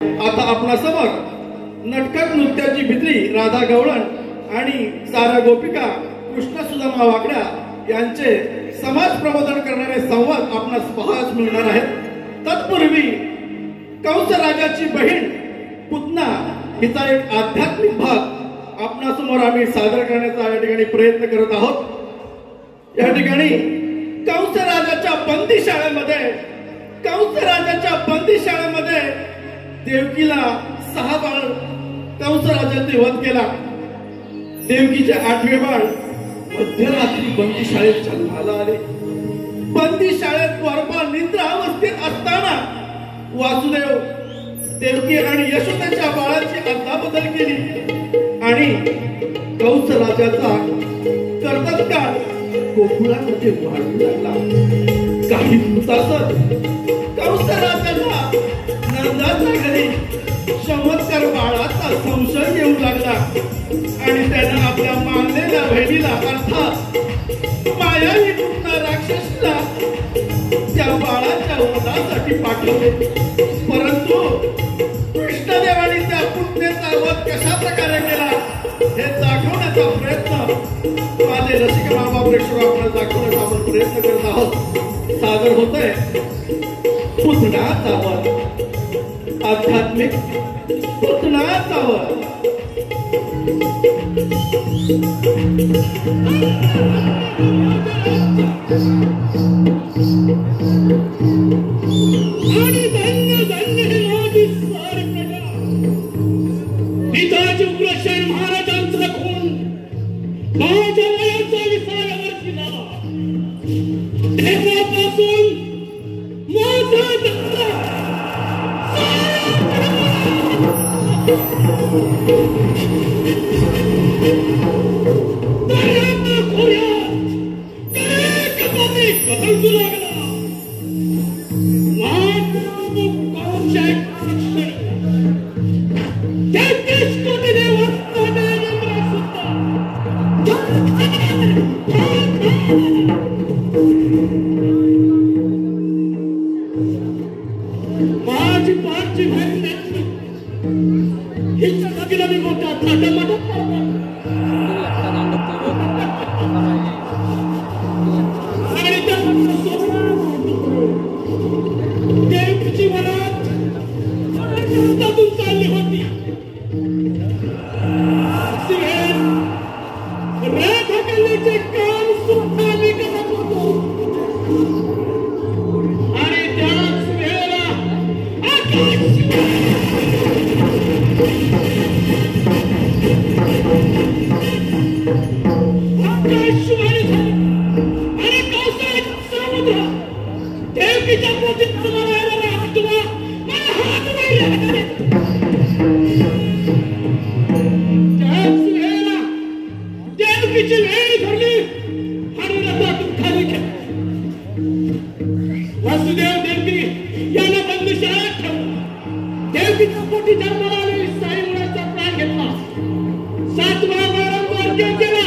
आता आपणासमोर नटखट नृत्याची भित्री राधा गवळण आणि सारा गोपिका कृष्ण सुदामा वाकड्या यांचे समाज प्रबोधन करणारे संवाद आपणास पाहायला मिळणार आहेत। तत्पूर्वी कंस राजाची बहीण पुतना हिचा एक आध्यात्मिक भाग आपणासमोर आम्ही सादर करण्याचा या ठिकाणी प्रयत्न करत आहोत। या ठिकाणी कंस राजाच्या बंदीशाळेमध्ये देवकीला 6 बाळ कंस राजाने वध केला। देवकीचे 8वे बाळ मध्यरात्री बंदीशाळेत जन्माला आले। बंदीशाळेत द्वारपाल निद्रा अवस्थेत असताना वासुदेव देवकी आणि यशोदेच्या बाळाची अदलाबदल केली आणि कंस राजाचा कर्तव्यकाळ गोकुळामध्ये वाढू लागला। काही दिवसातच कंस राजाला नंदाच्या घरी चमत्कार बाळाचा संशय येऊ लागला आणि त्याने आपल्या मानलेल्या बहिणीला अर्थात मायावी पुतना राक्षसीला त्या बाळाच्या वधासाठी पाठवले। परंतु कृष्णदेवाने त्या पुतनेचा वध कशा प्रकारे केला हे दाखवण्याचा प्रयत्न माझे रसिक महाबळेश्वर आपल्याला दाखवण्याचा आपण प्रयत्न करत आहोत। सादर होतोय पुतनाचा वध, आध्यात्मिक पुतनाचा वध। आणि धन्य धन्य हे माझी सारी प्रजा पिताचे उग्रसेन महाराजांचा खून माझ्या वयाचा 20व्या वर्षी झाला। तेव्हापासून माझा कदळू लागला। माझी पाठची बहीण हिच्या जागेला मी मोठा देवची मनात चालली होती। राधाकल्लीचे काम सुद्धा मी करत होतो आणि त्याच वेळेला आकाशवाणी झाली आणि कौशल्याचा समुद्र देवकीच्या पोटीत तुम्हाला मला हात वळले। त्याच वेळेला देवकीची वेळ धरली आणि रथातून खाली घेतली। वासुदेव देवकी यांना बंदीशाळेत ठेवलं। देवकीच्या पोटी जन्माला आलेली साई मुलाचा प्राण घेतला। 7वा वारंवार केला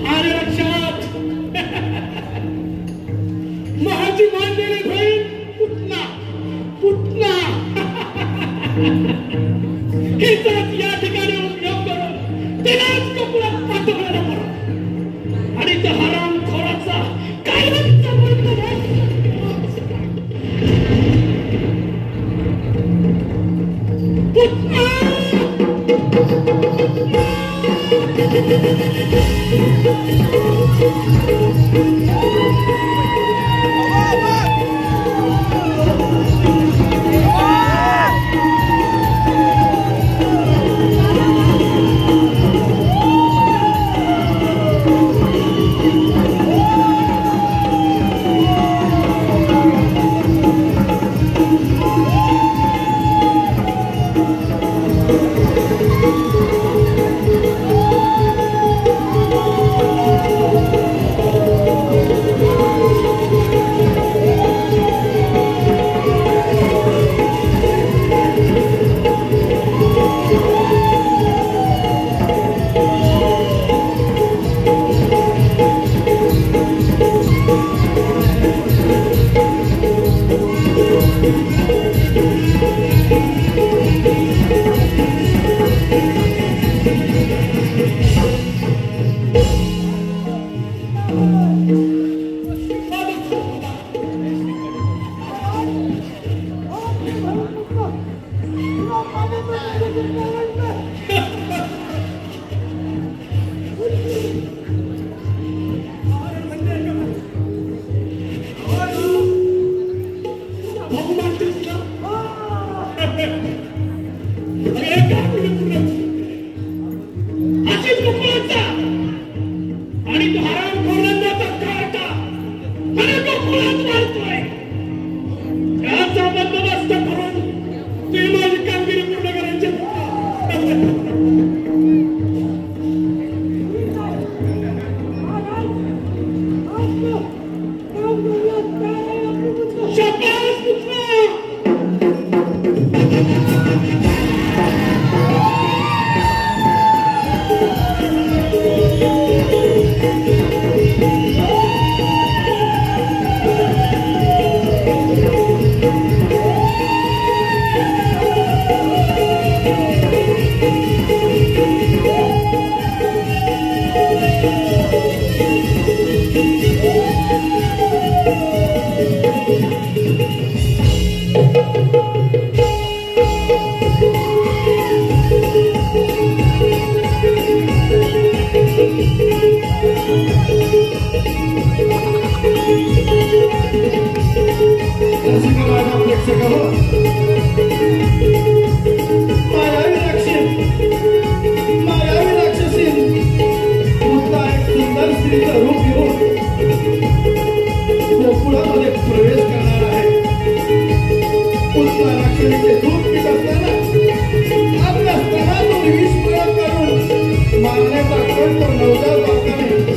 आणि माझी मानलेली बहीण पुतना हिचाच या ठिकाणी उपयोग करून तिलाच कपुलात पाठवलेला बरं आणि त्या हरामखोराचा कायमचा पुतना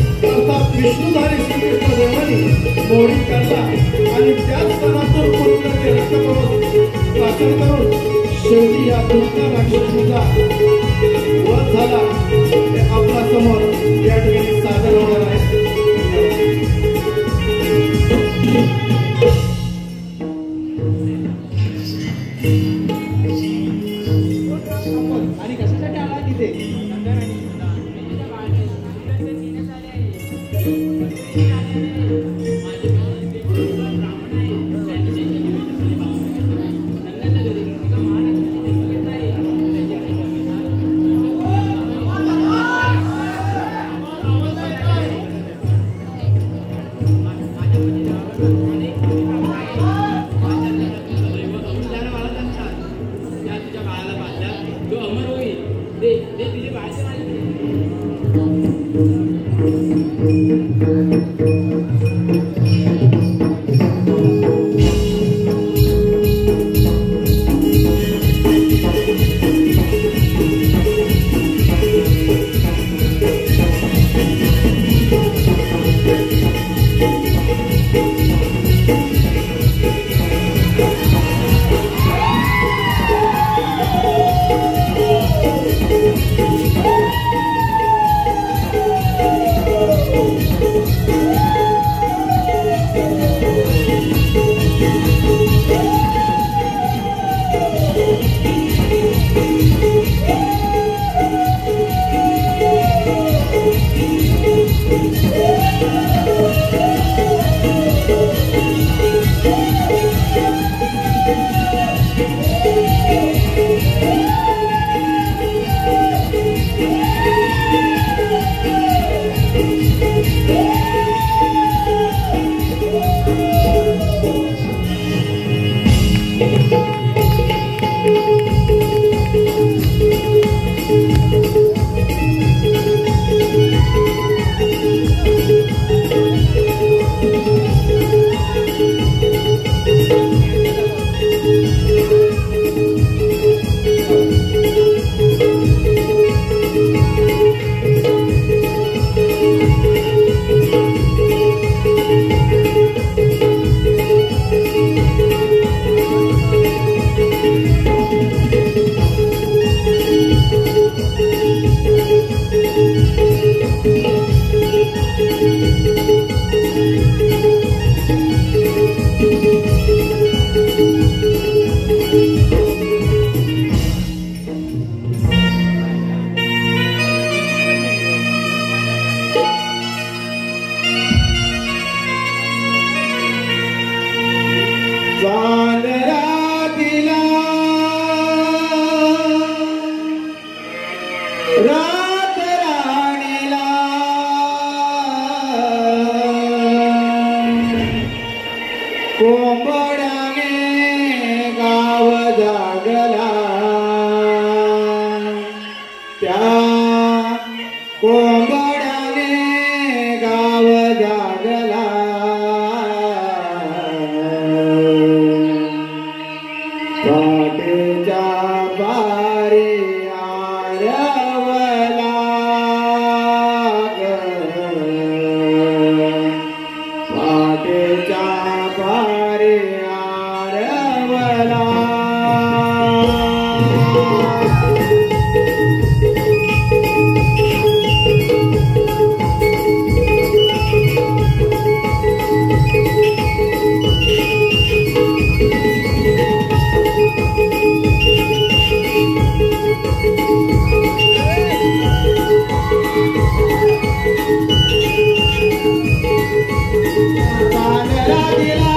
विष्णुधारी श्रीकृष्ण देवानी मोडी काढला आणि त्याच स्तनातून पुत्राचे रक्तप्रवाह वाचन करून शेवटी या पुत्र राक्षसाचा वध झाला ते आपल्या समोर या ठिकाणी सादर होणार आहे. आणि कशासाठी आला तिथे राजा राणीला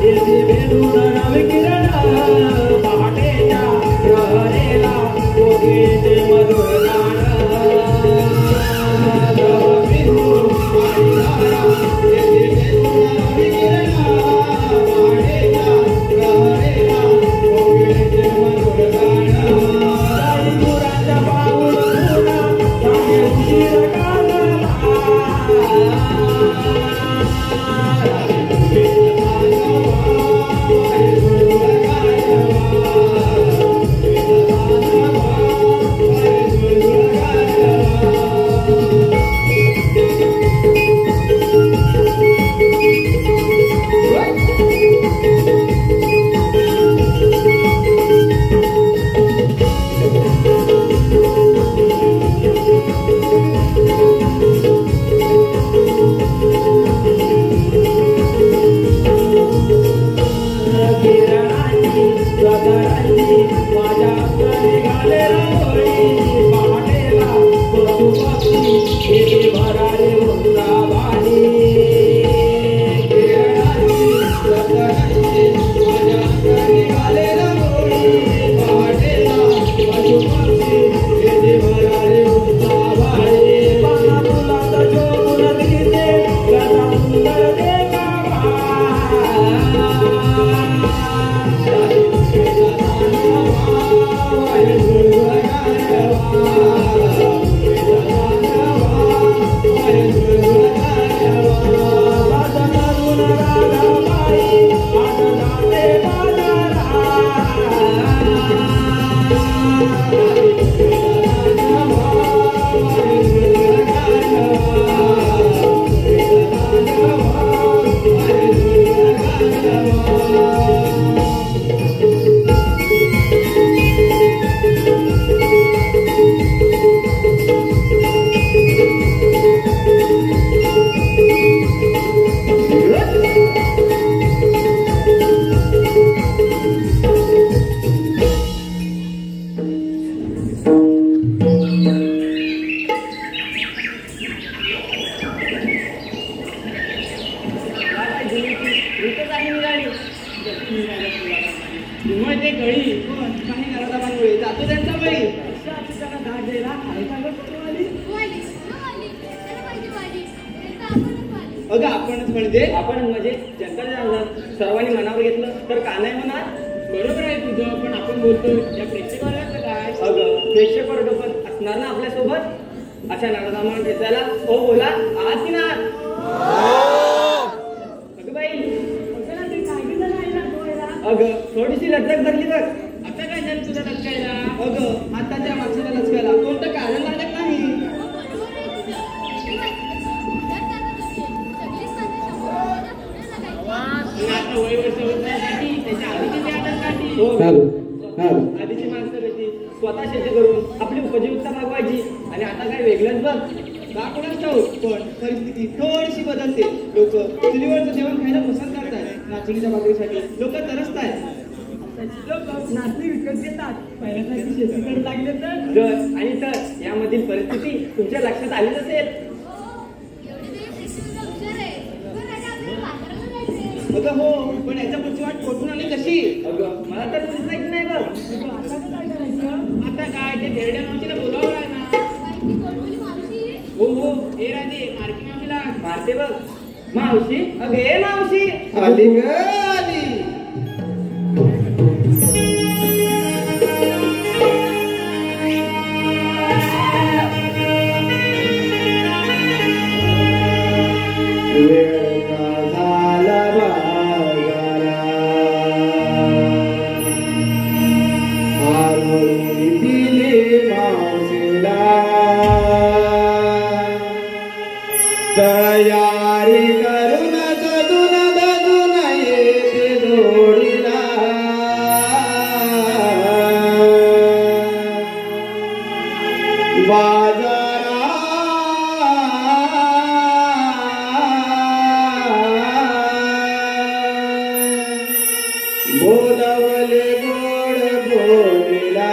येथे वेधून रविकिरण पहाटेच्या प्रहरेला कोकिळेचे मधुर गाण अगं आपणच म्हणजे आपण म्हणजे जनता सर्वांनी मनावर घेतलं तर का नाही म्हणा. बरोबर आहे तुझं, पण आपण बोलतोय या प्रेक्षकांचं काय? अगं प्रेक्षक वर्ग पण असणार ना आपल्यासोबत. अशा नारदामा घेतायला ओ बोला आहात की ना. अगं बाई अगं थोडीशी लज्जत धरली तर आता काय झालं तुझा लचकायला? अगं आताच्या माणसाला लचकायला कोणतं कारण लागत नाही. आता वय वर्ष होत नाही त्याच्या आधीची आदत काढली. आधीची माणसं कशी स्वतः शेती करून आपली उपजीविका मागवायची आणि आता काय वेगळंच बघ. का कोणाच ठाऊक, पण परिस्थिती थोडीशी बदलते. लोक चुलीवरचं जेवण खायला पसंत करतायत. नाचणीच्या भाकरीसाठी लोक तरसतायत. लोक नाचणी विकत घेतात. पहिल्यासारखी शेती करू लागले तर आणि तर यामधील परिस्थिती तुमच्या लक्षात आलीच असेल. अगं हो, पण याच्या पुढची वाट कोठून आली कशी? अगं मला तर तुझं माहिती नाही बघ. आता काय ते धेरड्या मावशीला बोलावं लागणार. हो हो हे राजे मार्की मावशीला मारते बघ. मावशी अगं ए मावशी आली ग आली. तयारी करून ददून ददून येते जोडीला. बोलवले गोड बोलीला.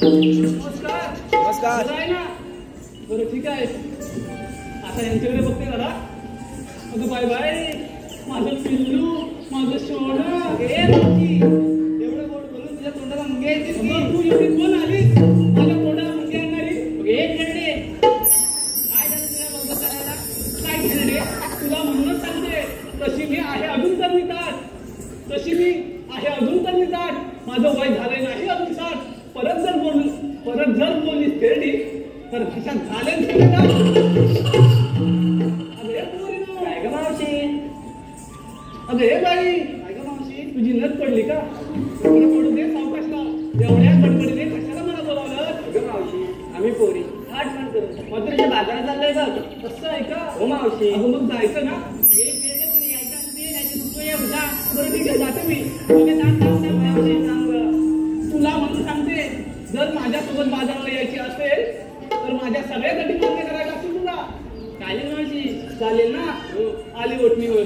नमस्कार. नमस्कार. बरं आहे ना? बरं ठीक आहे. आता यांच्याकडे बघते जरा. अगं बाय बाय, माझं पिल्लू, माझं सोनं. एवढं गोड बोलून तुझ्या तोंडाला मुंगी यायची की? मग तू एवढी कोण आलीस माझ्या तोंडाला मुंगी आणणारी? एक घंटे काय झालं तुला बघत करायला? काय खेळणे? तुला म्हणूनच सांगते, तशी मी आहे अजून तर निघतात. तशी मी आहे अजून तर निघतात. माझं वय झालंय नाही अजून 60. परत जर बोललीस खेळली तर भाषा झाले. काय ग मावशी? अगं हे बाई, काय ग मावशी? तुझी नत पडली का? पडू दे सावकाशला. एवढ्या गडबडीने कशाला मला बोलावलं? अगं मावशी, आम्ही पोरी आठ म्हणतो मथुरेच्या बाजारात चाललोय बघ. कसं आहे का? हो मावशी. अगं मग जायचं ना? यायचं असं ते नाही तू ये उद्या. बरं ठीक आहे, जाते मी. ओके, सांग मावशी, सांग. तुला म्हणून सांगते, जर माझ्यासोबत बाजाराला यायची असेल तर माझ्या सगळ्यासाठी मान्य करायला लागतील तुला. चालेल मावशी. चालेल ना? आली ओटणीवर.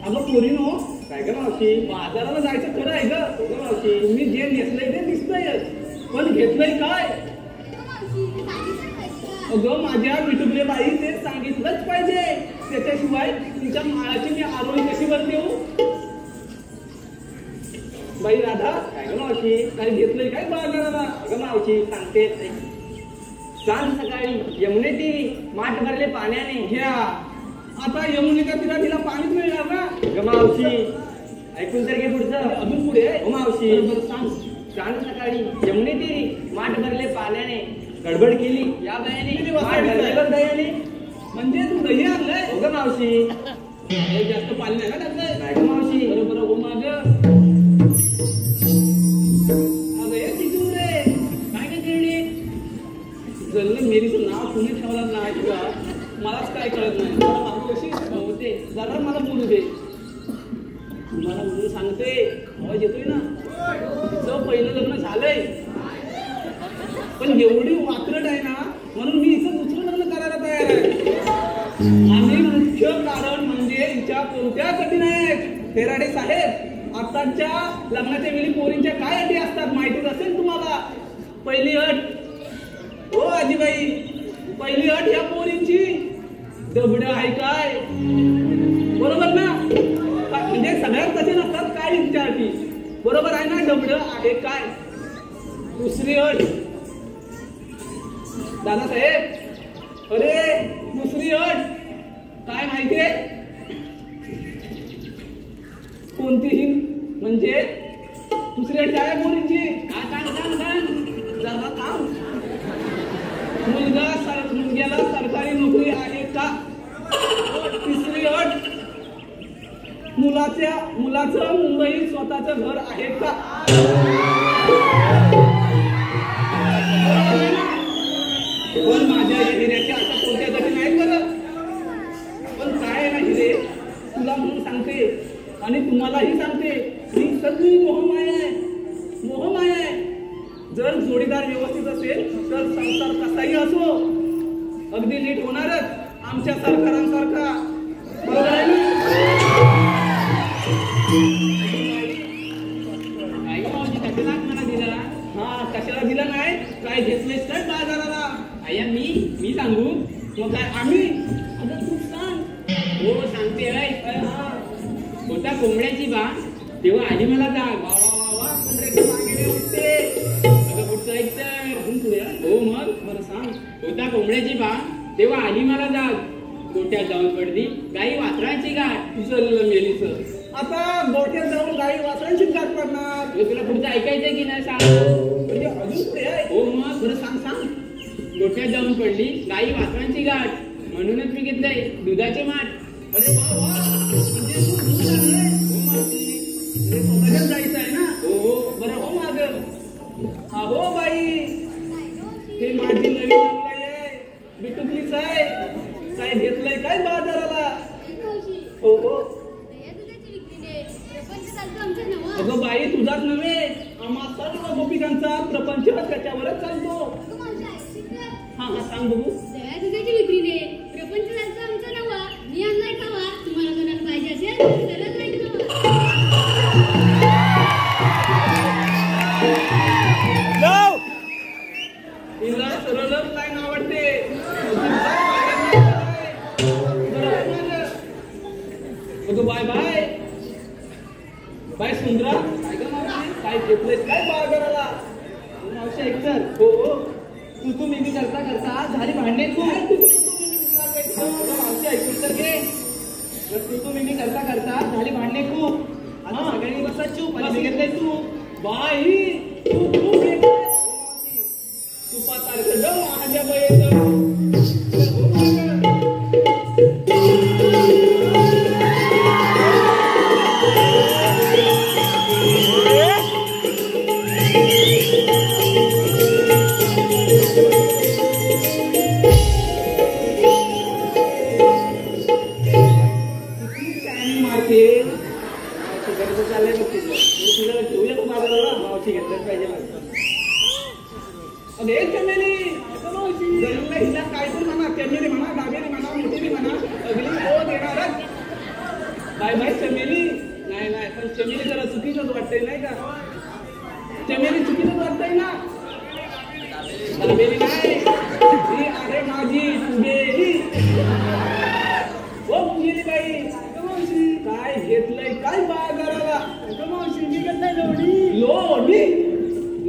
अगं पोरीनो, काय ग मावशी? बाजाराला जायचं खरं आहे ग. हो ग मावशी. तुम्ही जे नेसलंय ते दिसतंय, पण घेतलंय काय? अगं माझ्या विठुबले बाई, ते सांगितलंच पाहिजे. त्याच्याशिवाय तुमच्या माळाची मी आरोळी कशी वर देऊ? बाई राधा, काय ग मावशी? काही घेतलंय काय बाजाराला? अगं मावशी, सांगते. सांग सकाळी यमुने ती माठ भरले पाण्याने. घ्या. आता यमुनेच्या तिला पाणीच मिळणार ना? अगं मावशी, ऐकून तर घे पुढचं. अजून पुढे? हो मावशी. बरं सांग. सांग सकाळी यमुने ती माठ भरले पाण्याने. गडबड केली या किती बयाने. वाजता माठ भरले बघ दयाने. म्हणजे तू दही आणलंय? हो ग मावशी. हे जास्त पाणी नाही ना टाकलंय? नाही ग मावशी. बरोबर हो माझं. अगं हे तिथून रे, काय काय खेळणे? जल्ल मेरीचं नाव कोणी ठेवलं नाही का? मलाच काय कळत नाही. जरा मला कशी होते, जरा मला बोलू दे. मला म्हणून सांगते, आवाज येतोय ना? तिचं पहिलं लग्न झालंय, पण एवढी वात्रट आहे ना, म्हणून मी हिचं दुसरं लग्न करायला तयार आहे. आणि मुख्य कारण म्हणजे हिच्या कोणत्या अटी नाहीत. तेराडे साहेब, आताच्या लग्नाच्या वेळी पोरींच्या काय अटी असतात माहितीच असेल तुम्हाला. पहिली अट, हो आजीबाई, पहिली अट या पोरींची दबड आहे काय? बरोबर ना? म्हणजे सगळ्यात कसे नसतात काय हिच्या अटी? बरोबर आहे ना? दबड आहे काय? दुसरी अट, दादासाहेब, अरे दुसरी अट काय माहितीये? कोणतीही म्हणजे दुसरी अट काय आहे पोरींची? सांग जरा थांब. मुलग्याला सरकारी नोकरी आहे का? तिसरी अट, मुलाचं मुंबईत स्वतःचं घर आहे का? पण माझ्या हिऱ्याच्या आता कोणत्या गती नाहीत बरं. पण काय आहे ना हिरे, तुला म्हणून सांगते आणि तुम्हालाही सांगते, ही सगळी मोहमाया आहे. मोहमाया आहे. जर जोडीदार व्यवस्थित असेल तर संसार कसाही असो अगदी नीट होणारच, आमच्या सरकारांसारखा. बरोबर आहे ना? कशाला मला दिला? हा, कशाला दिला नाही? काय घेतलंयस काय बाजाराला? आया मी सांगू? मग काय आम्ही? अगं तू सांग. हो सांगते. हा, होता कोंबड्याची बा, तेव्हा आधी मला जाग. वा वा वा वा, कोंबड्याची मागणी होते. अगं पुढचं ऐक तर. अजून पुढे? हो मग. बरं सांग. होता कोंबड्याची बा, तेव्हा आली मला जाग. गोट्यात जाऊन पडली गाई वासरांची गाठ. तुझं मेलीचं. आता गोठ्यात जाऊन गाई वासरांची गाठ पडणार. तुला पुढचं ऐकायचंय की नाही सांग? म्हणजे अजून पुढे आहे? हो मग. बरं सांग सांग. गोट्यात जाऊन पडली गाई वासरांची गाठ, म्हणूनच मी घेतलंय दुधाचे माठ. अरे वा वा, म्हणजे तू दूध आणलंय? हो मावशी. म्हणजे कोंबड्यात जायचं आहे ना? हो हो. बरं हो मागं. हा हो बाई, हे माझी नवीन अंगलाई आहे, बिटुकलीच आहे. काय घेतलंय काय बाजाराला? हो हो. अगं बाई, तुझाच नव्हे, आम्हा सर्व गोपिकांचा प्रपंच त्याच्यावरच चालतो. हा हा सांग बघू. विक्रीने प्रपंच चालतो आमचा नवा. मी आणलाय खावा. तुम्हाला कोणाला पाहिजे असेल तरच नाही खावा. येत काय बाजाराला मावशी ऐक तर हो तू मी करता करता झाली भांडणे तू मावशी ऐकून तर घे तू मी करता करता झाली भांडणे खूप आता सगळ्यांनी बसा चूप आणि घेतलंय तू बाई तू तुपासारखं जाऊ माझ्या बाईचं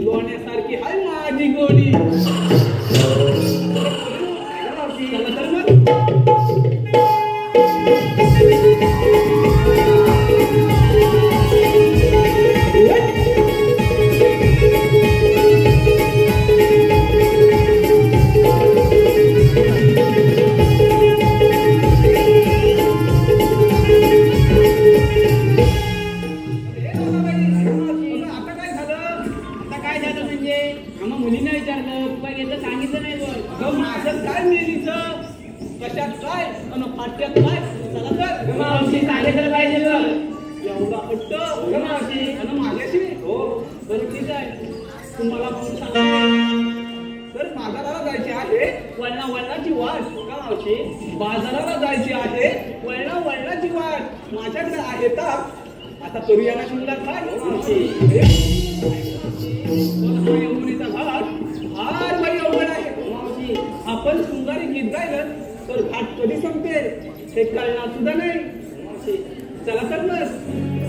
लोण्यासारखी हाय माझी गोडी चला तर मग बाजाराला जायची आहे वळणाची वाट माझ्याकडे आहे तर आता करूया ना शिमला काय यमुनेचा घाट फार भाई अवघड आहे आपण सुंदरी गीत गायलं तर घाट कधी संपेल हे कळणार सुद्धा नाही चला तर मग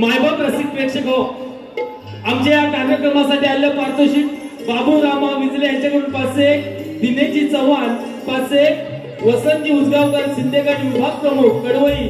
मायबाप रसिक प्रेक्षक हो, आमच्या या कार्यक्रमासाठी आलेलं पारितोषिक बाबूरामा विजले यांच्याकडून 501, दिनेशजी चव्हाण 501, वसंतजी उसगावकर सिंदेगड विभाग प्रमुख कडवई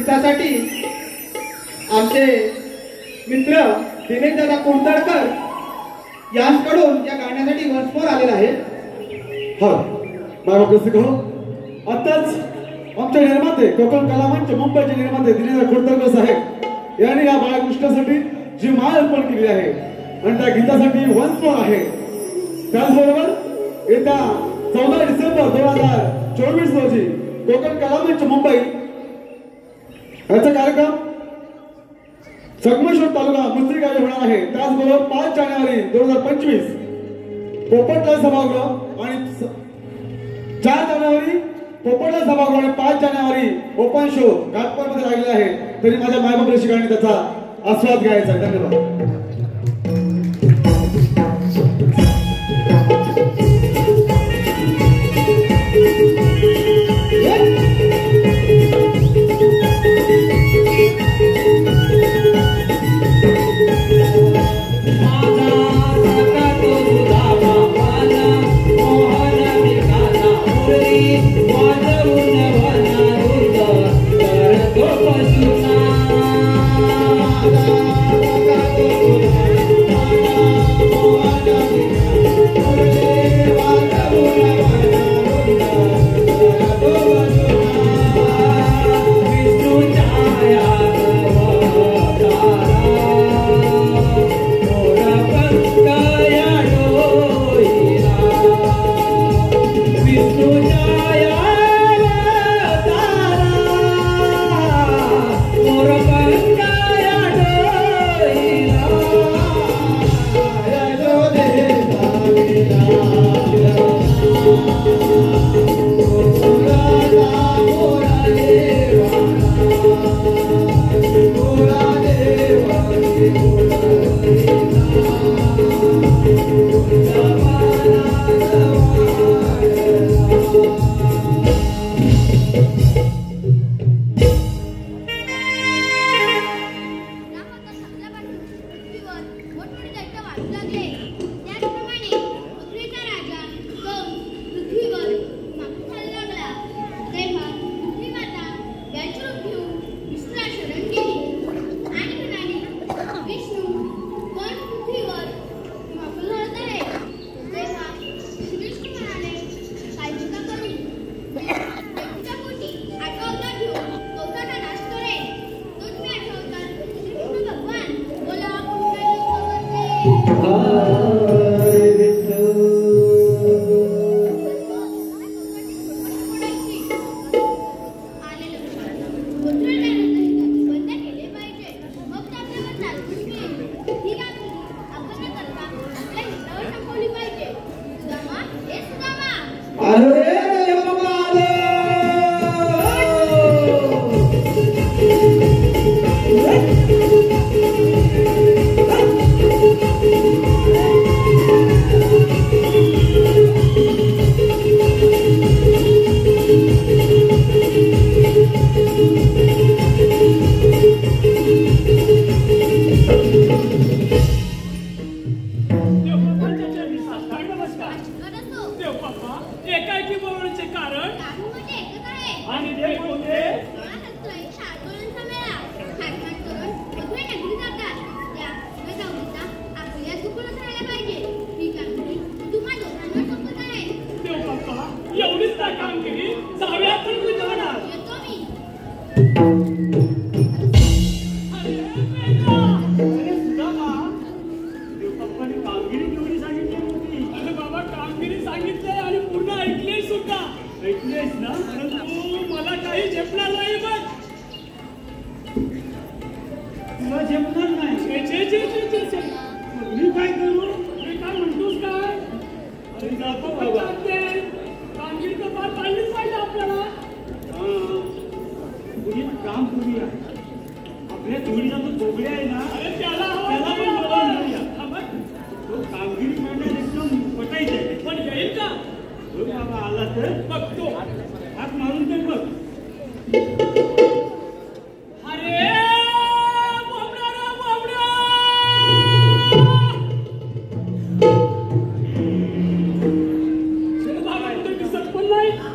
दिवसासाठी आमचे मित्र दिनेशदादा कोंडकर यांकडून या गाण्यासाठी वंशमोर आलेला आहे. हा बाबा कसं कहो आताच आमचे निर्माते कोकण कला मंच मुंबईचे निर्माते दिनेश कोंडकर साहेब यांनी या बाळकृष्णासाठी जी माळ अर्पण केली आहे आणि त्या गीतासाठी वंशमोर आहे. त्याचबरोबर येत्या 14 डिसेंबर 2024 रोजी कोकण कला मंच मुंबई याचा कार्यक्रम संगमेश्वर तालुका मुस्त्री गावी होणार आहे. त्याचबरोबर 5 जानेवारी 2025 पोपटलाल सभागृह आणि 4 जानेवारी पोपटलाल सभागृह आणि 5 जानेवारी ओपन शो घाटपाडमध्ये लागलेला आहे. तरी माझ्या मायबाप रसिकांनी त्याचा आस्वाद घ्यायचा. धन्यवाद.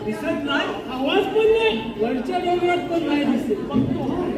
दिसत नाही आवाज पण नाही वरच्या डोंगरात पण नाही दिसत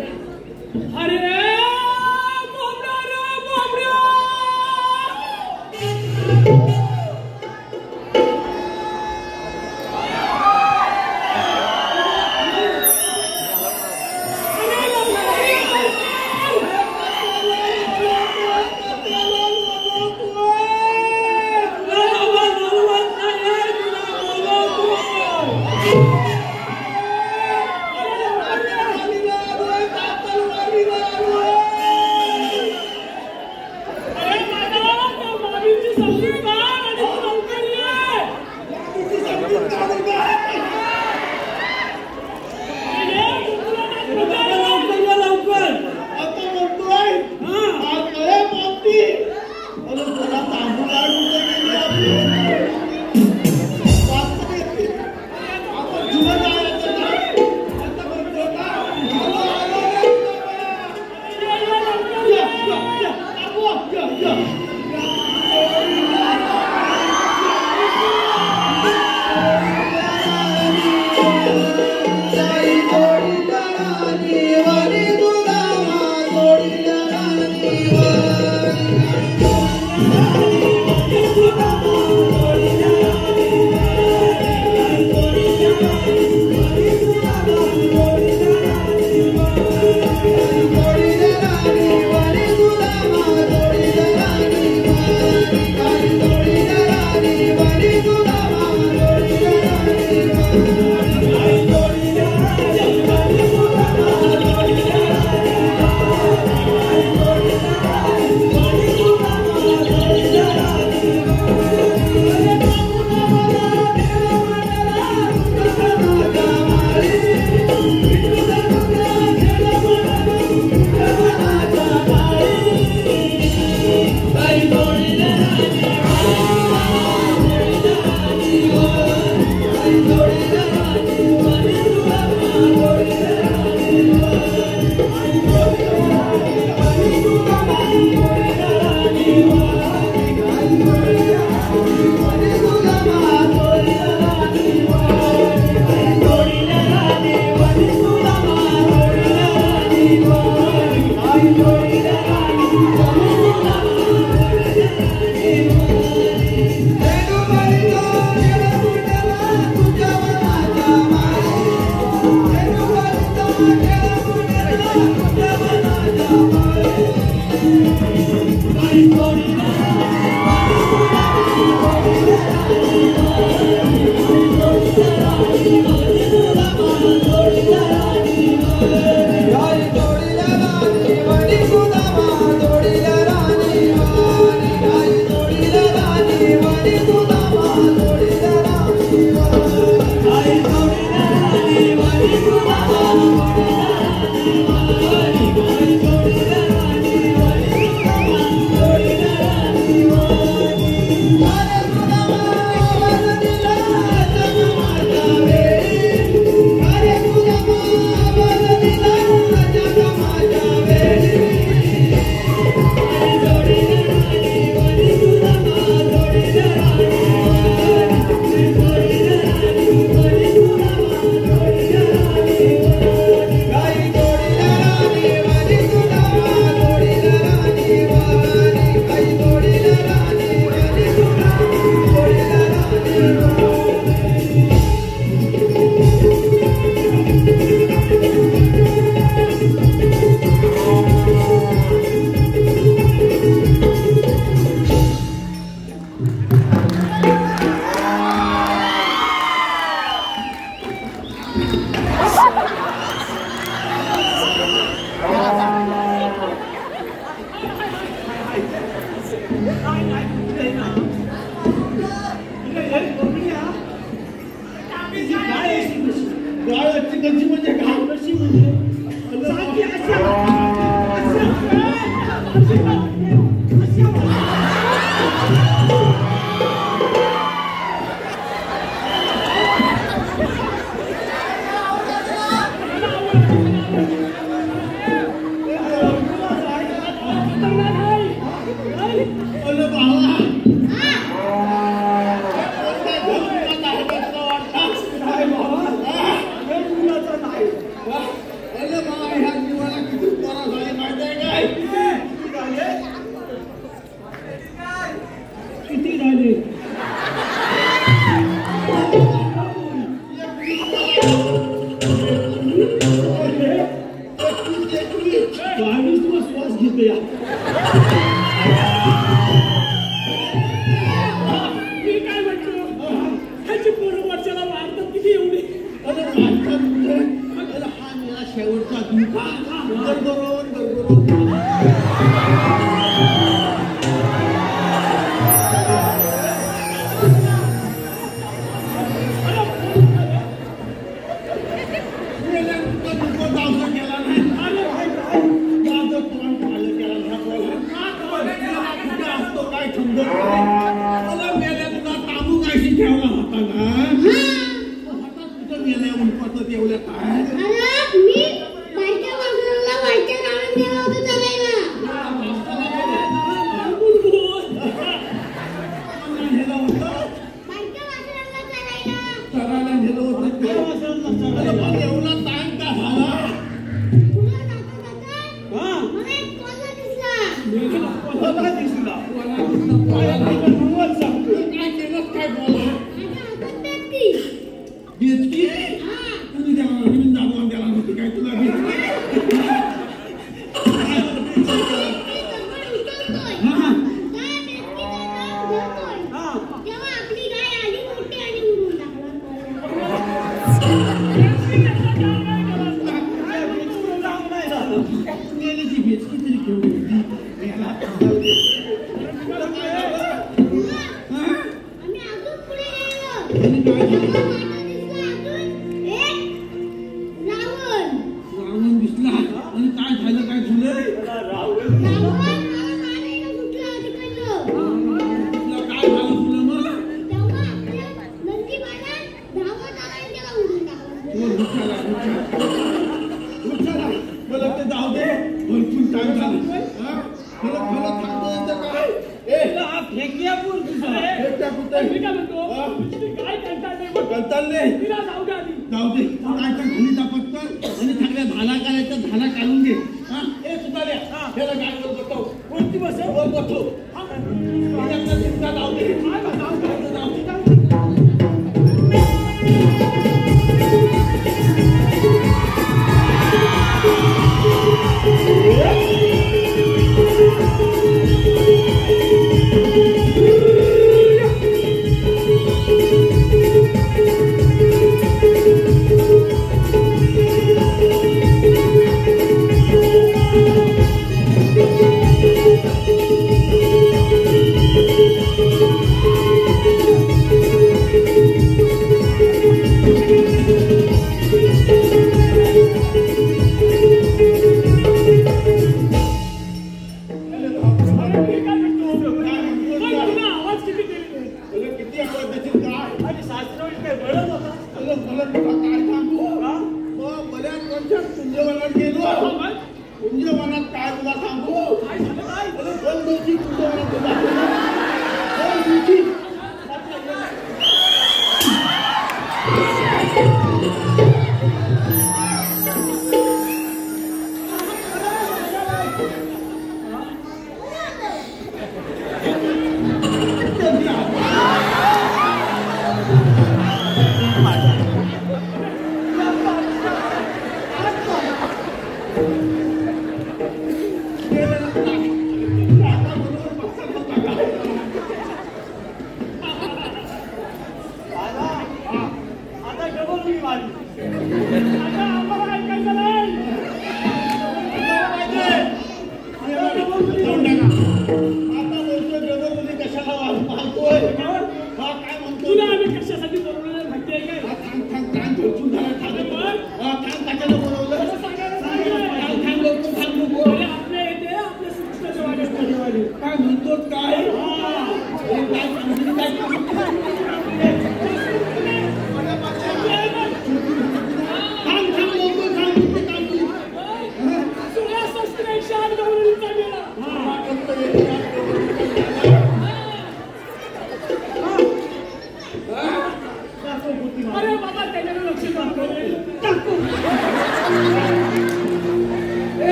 किती आले श्वास घेतो या मी काय म्हणतो ह्याची पोरं वर्षाला वाढतात किती एवढी हा मेरा शेवटचा धोका गरगरून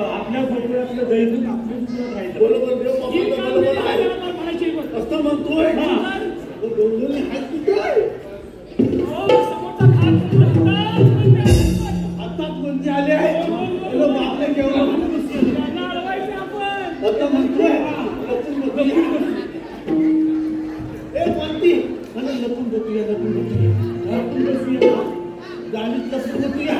आपल्या आपलं दैनिक बरोबर असं म्हणतोय आता कोणते आले आहे आपल्या केवढा आता म्हणतोय मला लपून बघूया गाडीत लपून बघूया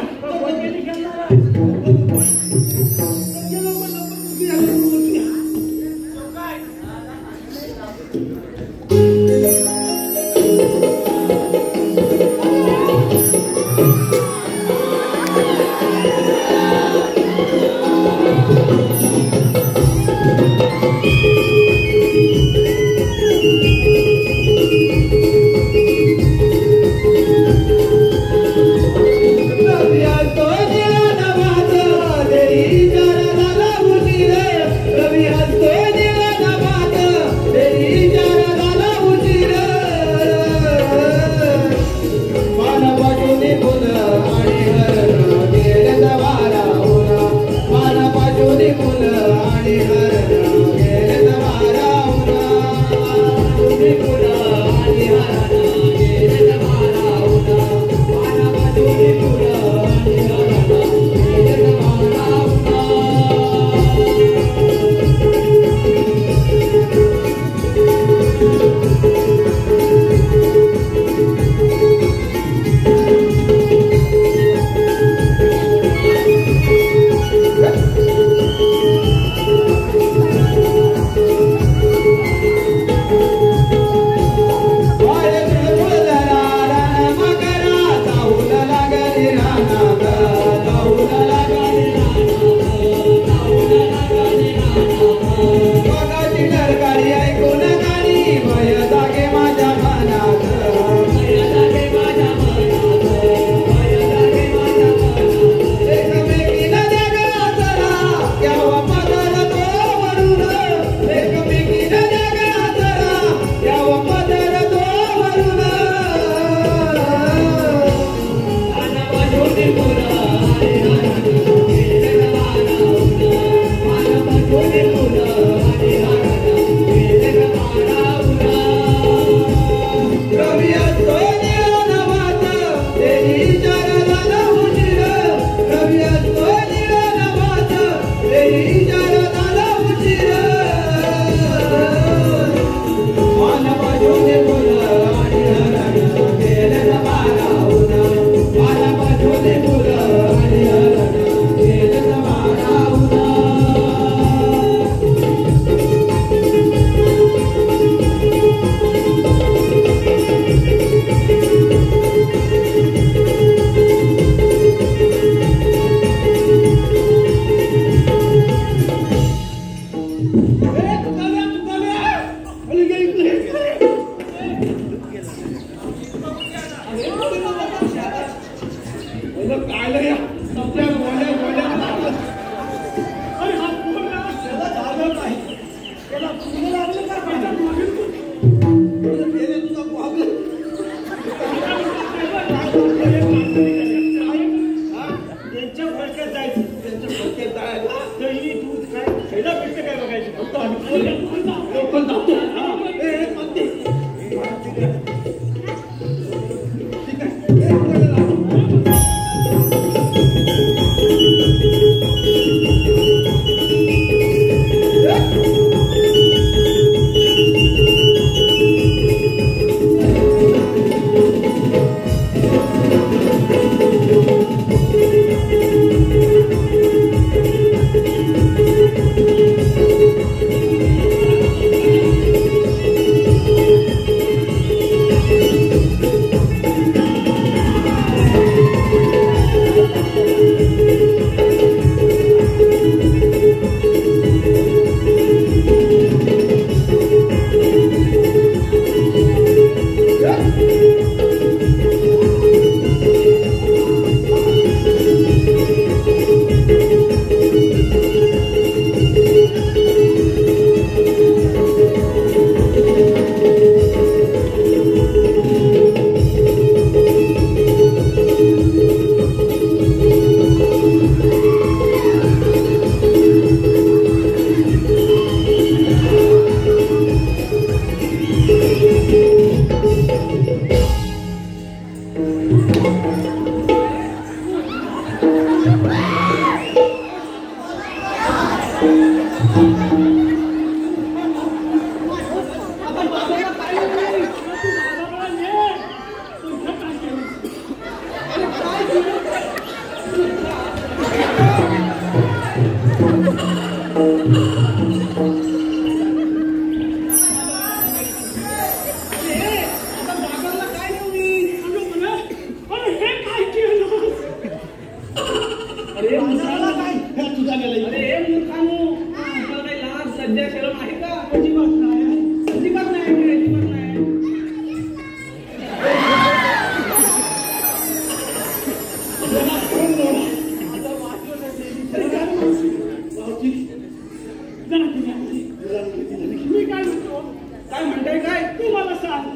काय म्हणताय काय तू मला सांग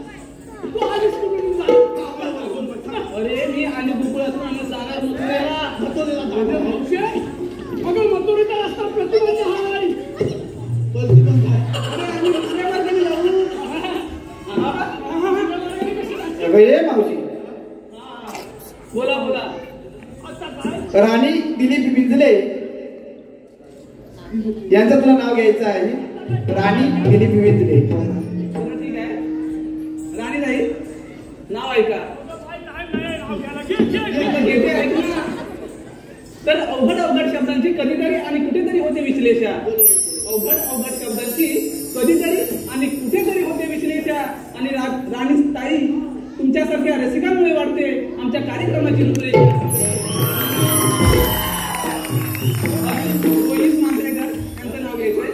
तू आलीस कुठून जा अरे मी आणि गुकुळ असताना जाणार मथुरेला अगं मथुरेचा रस्ता प्रतिबंध हाय अरे आम्ही दुसऱ्या मार्गाने जाऊ मावशी बोला बोला आता काय राणी दिलीप विंजले यांचं तुला नाव घ्यायचं आहे. राणी दिलीप विंजले. बरं, ठीक आहे. राणीताई नाव ऐका. घेते ऐक ना. तर अवघड शब्दांची कधीतरी आणि कुठेतरी होते विश्लेषण. अवघड शब्दांची कधीतरी आणि कुठेतरी होते विश्लेषण. आणि राणीताई तुमच्यासारख्या रसिकांमुळे वाढते आमच्या कार्यक्रमाची रूपरेषा. रोहित मांजरेकर यांचं नाव घ्यायचंय.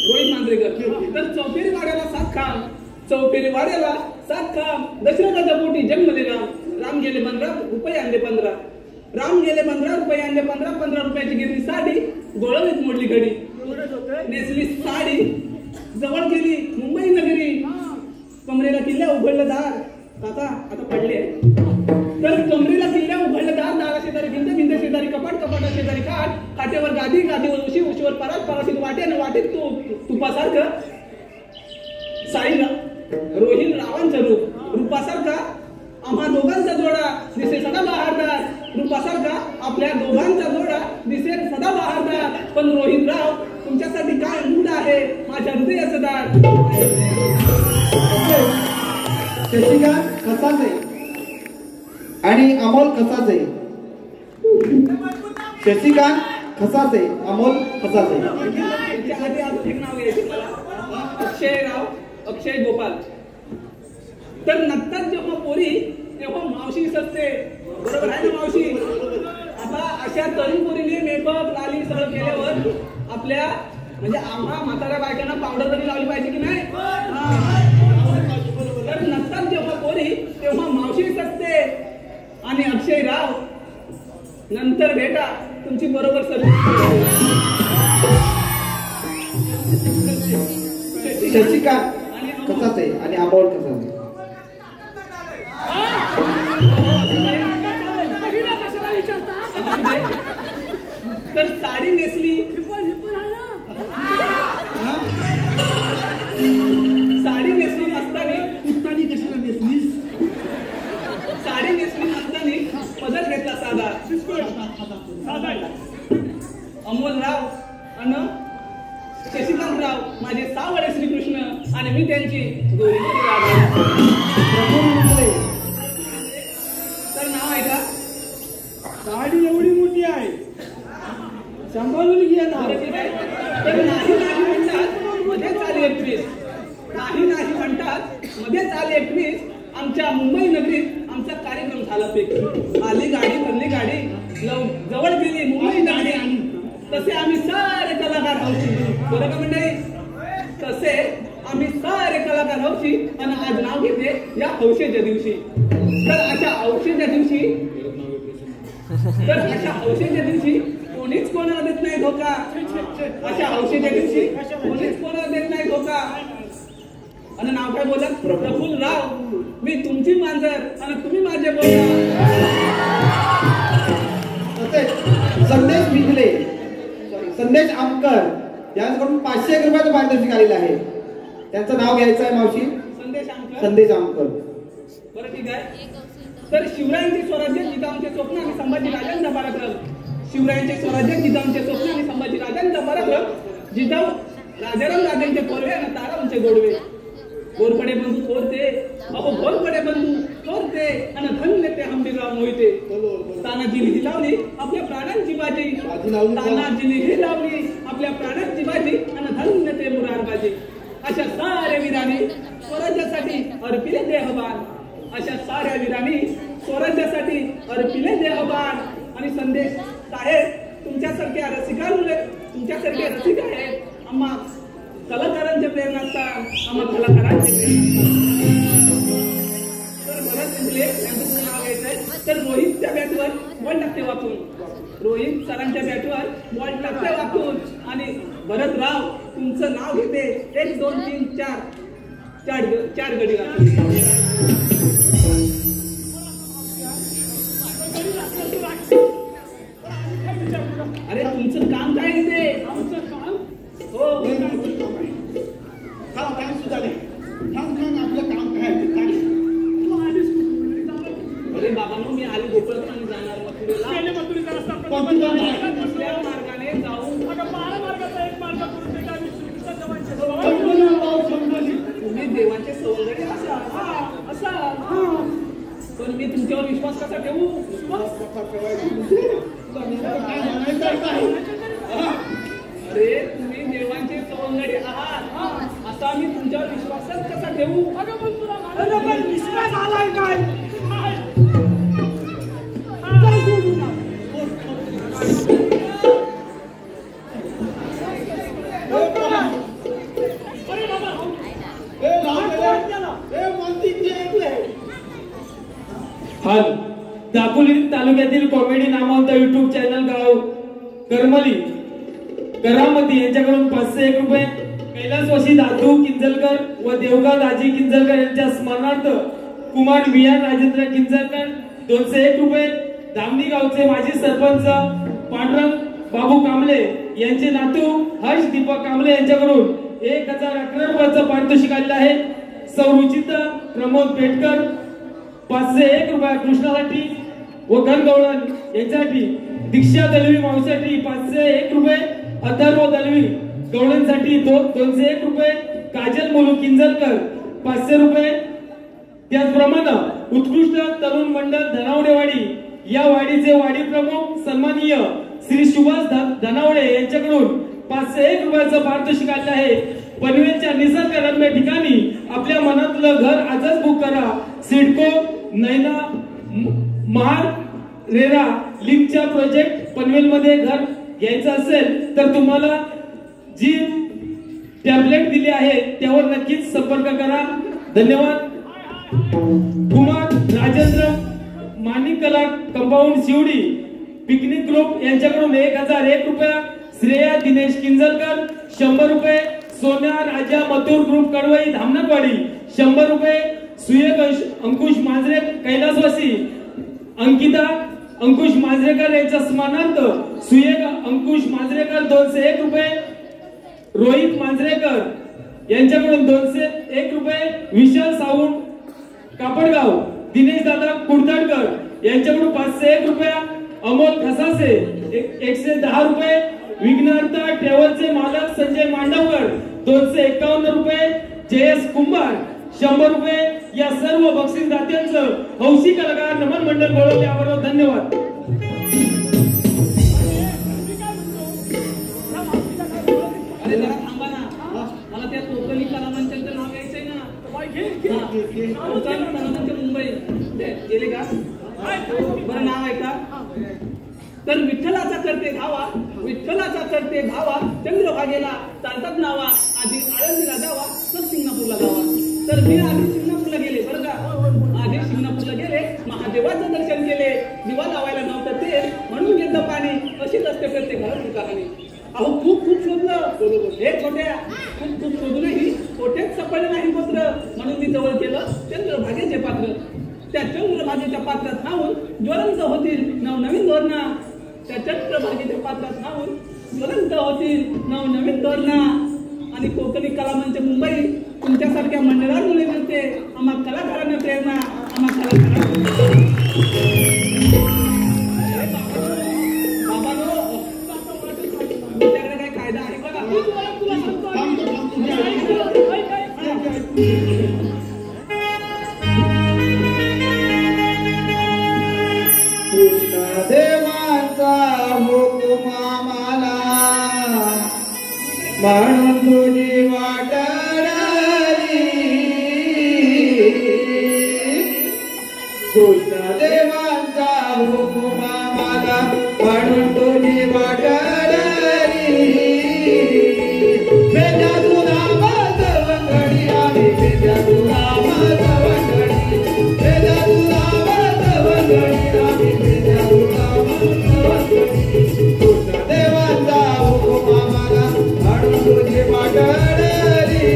रोहित मांजरेकर. तर चौफेरी वाड्याला 7 खांब. चौफेरी वाड्याला 7 खांब. दशरथाच्या पोटी जन्मले राम गेले 15 रुपये आणले 15. राम गेले 15 रुपये आणले 15 रुपयाची घेतली साडी. गोळवीत मोडली घडी. नेसली साडी. जवळ गेली मुंबई नगरी. कमरेला किल्ल्या उघडलं दार. आता पडले. तर कमरेला किल्ल्या उघडलं दार. दारा शेजारी भिंत शेजारी कपाट कपाटा शेजारी काठ. काठेवर गादी गादीवर उशी उशीवर परात पराशीत वाटेन वाटेत तुपासारखं रोहित रावांचं रूपासारखा आम्हा दोघांचा जोडा दिसे सदा बहारदार. रूपासारखा आपल्या दोघांचा जोडा दिसेल सदा बहारदार. पण रोहित राव तुमच्यासाठी काय मूड आहे माझ्या हृदयाचं दार. शशिकांत खसाचे आणि अमोल खसाचे. शशिकांत खसाचे अमोल खसाचे. त्यांच्या आधी अजून एक नाव घ्यायचे मला. अक्षय गोपाल. तर नंतर जेव्हा पोरी तेव्हा मावशी सजते. बरोबर आहे ना मावशी. आता अशा तरुण पोरीने मेकअप लाली सगळं केल्यावर आपल्या म्हणजे आम्हा म्हाताऱ्या बायकांना पावडर तरी लावली पाहिजे की नाही. तर नंतर जेव्हा पोरी तेव्हा मावशी सजते. आणि अक्षय राव नंतर भेटा तुमची बरोबर शशिकांत खसाचे आणि अमोल खसाचे. तर साडी नेसली. साडी नेसली नसताना कशाला नेसलीस साडी नेसली नसताना पदर घेतला साधा. अमोलराव आणि शशिकांतराव माझे सावळे श्रीकृष्ण आणि मी त्यांची गोरी राधा. तर नाव आहे का. साडी एवढी मोठी आहे सांभाळून घ्या ना. तर नाही म्हणतात मध्येच आली 21. नाही म्हणतात मध्येच आली 21. आमच्या मुंबई नगरीत आमचा कार्यक्रम झाला फिक्स. आली गाडी भरली गाडी जवळ गेली मुंबई नगरी. तसे आम्ही सारे कलाकार हौशी. बरं का मंडळी. तसे आम्ही सारे कलाकार हौशी. आणि आज नाव घेते या हौशेच्या दिवशी. तर अशा हौशेच्या दिवशी कोणीच कोणाला देत नाही धोका. अशा हौशेच्या दिवशी कोणीच कोणाला देत नाही धोका. आणि नाव काय बोला प्रफुल्ल राव. मी तुमची मांजर आणि तुम्ही माझे बोलता. संदेश भिजले संदेश आमकर यांच्याकडून 500 रुपयाचं पारितोषिक आलेलं आहे. त्यांचं नाव घ्यायचं आहे मावशी. संदेश आमकर. बरं ठीक आहे. तर शिवरायांचे स्वराज्य जिथं आमचे स्वप्न आणि संभाजी राजांचा पराक्रम. शिवरायांचे स्वराज्य जिथं आमचे स्वप्न आणि संभाजी राजांचा पराक्रम. जिथं राजाराम राजांचे थोरवे आणि तारांचे गोडवे. घोरपडे बंधू थोरते अहो घोरपडे बंधू थोरते आणि धन्य ते हंबीरराव मोहिते. तानाजीने ही लावली आपल्या प्राणांची बाजी. तानाजीने ही लावली आपल्या प्राणांची बाजी आणि धन्य ते मुरारबाजी. अशा साऱ्या वीरांनी स्वराज्यासाठी अर्पिले देहबान. अशा साऱ्या वीरांनी स्वराज्यासाठी अर्पिले देहबान. आणि संदेश साहेब तुमच्यासारख्या रसिक आहेत. आम्हा कलाकारांचे प्रेरणास्थान. आम्हा कलाकारांचे तर भरत इंगले यांचं नाव घ्यायचंय. तर रोहितच्या बॅटवर बॉल टाकते वाकून. रोहित सरांच्या बॅटवर बॉल टाकते वाकून. आणि भरत राव तुमचं नाव घेते 1 2 3 4. चार गडी घातले. अरे तुमचं काम काय आहे ते? आमचं काम हो काय सुद्धा नाही. सांग आपलं काम काय आहे ते काय? तू आलीस कुठून? अरे बाबांनो, मी आली गोकुळात जाणार मथुरेला. मथुरेचा रस्ता कोणती जागा आहे? दुसऱ्या मार्गाने जाऊन बारा मार्गाचा एक मार्ग करून ते काय श्रीकृष्ण जवळचे तुम्ही देवाचे सवंगडी असाल. असाल. पण मी तुमच्यावर विश्वास कसा ठेवू? अरे तुम्ही देवांचे सवंगडी आहात असा मी तुमच्यावर विश्वासच कसा ठेवू? विश्वास आलाय काय? हाल दापोली तालुक्यातील कॉमेडी नामवंत युट्यूब चॅनल गाव करमली करामती यांच्याकडून 501 रुपये, कैलासवासी दादू किंजलकर व देवगाव दाजी किंजलकर यांच्या स्मरणार्थ कुमार मियान राजेंद्र किंजलकर 201 रुपये, धामणी गावचे माजी सरपंच पांडुरंग बाबू कांबळे यांचे नातू हर्ष दीपक कांबळे यांच्याकडून 1011 रुपयाचं पारितोषिक आलेलं आहे. सौरुचिता प्रमोद पेटकर 501 रुपये कृष्णासाठी व गणगौळण यांच्यासाठी, दीक्षा दलवी मावसाठी 501 रुपये, अथर्व दलवी गवळणसाठी 201 रुपये, काजल मोलू किंजलकर 500 रुपये. त्याचप्रमाणे उत्कृष्ट तरुण मंडळ धनावडेवाडी या वाडीचे वाडी प्रमुख सन्माननीय श्री सुभाष धनावडे यांच्याकडून 501 रुपयाचं पारितोषिक आले आहे. पनवेलच्या निसर्गरम्य ठिकाणी आपल्या मनातलं घर आजच बुक करा. सिडको नैना महार रेरा लिंकच्या प्रोजेक्ट पनवेल मध्ये घर घ्यायचं असेल तर तुम्हाला जी टॅबलेट दिली आहे त्यावर नक्कीच संपर्क करा. धन्यवाद. कुमार राजेंद्र माणिक कला कंपाऊंड शिवडी पिकनिक ग्रुप यांच्याकडून 1001 रुपया, श्रेया दिनेश किंजलकर 100 रुपये, सोन्या राजा मथुर ग्रुप कडवई धामणकवाडी 100 रुपये, सुयग अंकुश मांजरे कैलासवासी अंकिता अंकुश मांजरेकर यांच्या स्मरणार्थ सुयग अंकुश मांजरेकर 201 रुपये, रोहित मांजरेकर यांच्याकडून 201 रुपये, विशाल सावंत कापडगाव दिनेश दादा कुडतडकर यांच्याकडून 501 रुपया, अमोल खसासे 110 रुपये, विघ्नहर्ता ट्रॅव्हलचे मालक संजय मांडवकर 251 रुपये, जयस कुंभार 100 रुपये. या सर्व बक्षीस दात्यांचं हौशी कलाकार नमन मंडळ गोळवले यावर धन्यवाद. अरे जरा थांबा ना, मला त्या कोकणी कलामंचाचं नाव घ्यायचंय ना. मुंबई गेले का? बरं नाव आहे का? तर विठ्ठलाचा करते धावा, विठ्ठलाचा करते धावा, चंद्रभागेला चालतात नावा, आधी आळंदीला जावा तर सिंगापूरला जावा. तर मी आधी सिंगापूरला गेले बरं का. आधी सिंगापूरला गेले, महादेवाचं दर्शन केले, दिवा लावायला नव्हतं ते म्हणून घेतलं पाणी. अशीच असते प्रत्येक घराची कहाणी. अहो खूप शोधलं, हे छोट्या खूप शोधूनही कोठेच सापडलं नाही पत्र. म्हणून मी जवळ केलं चंद्रभागेचे पात्र. त्या चंद्रभागेच्या पात्रात नाहून ज्वलंत होतील नवनवीन धोरणा. त्या चंद्रभागेच्या पात्रात नाहून ज्वलंत होतील नवनवीन धोरणा. आणि कोकणी कलामंच मुंबई तुमच्यासारख्या मंडळांमुळे मिळते आम्हा कलाकारांना प्रेरणा. आम्हा कलाकारांना तुमच्याकडे काही कायदा आहे बघा. देवाचा हुकुम आम्हाला म्हणून तुझी वाट धरली. कृष्ण देवाचा हुकुम आम्हाला म्हणून तुझी वाट धरली. वेद्या तुला सवंगडी आम्ही, वेद्या तुला सवंगडी, वेद्या तुला सवंगडी आम्ही, वेद्या तुला सवंगडी. कृष्ण देवाचा हुकुम आम्हाला म्हणून तुझी वाट धरली.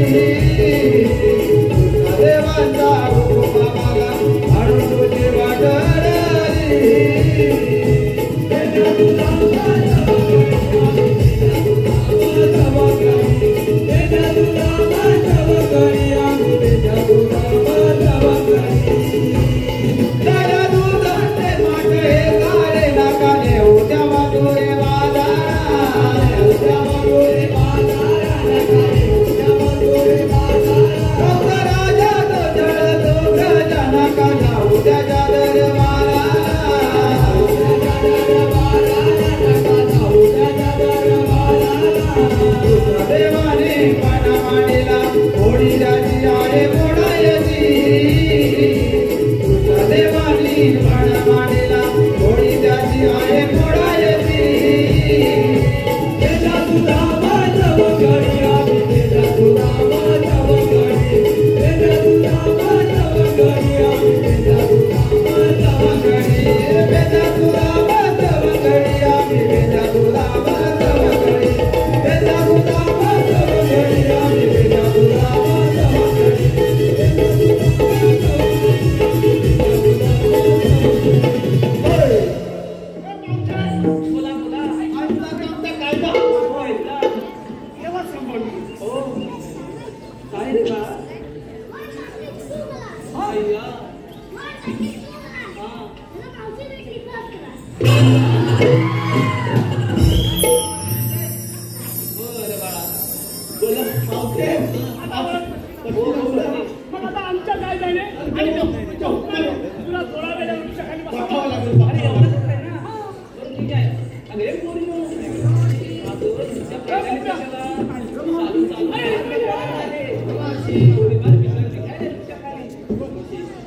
मग आता आमच्या काय जाणे आणि तुला थोडा वेळ वृक्षाखाली बसावं लागेल, बसावं. अरे एवढंच आहे ना बरं ठीक आहे. अरे पोरी चालू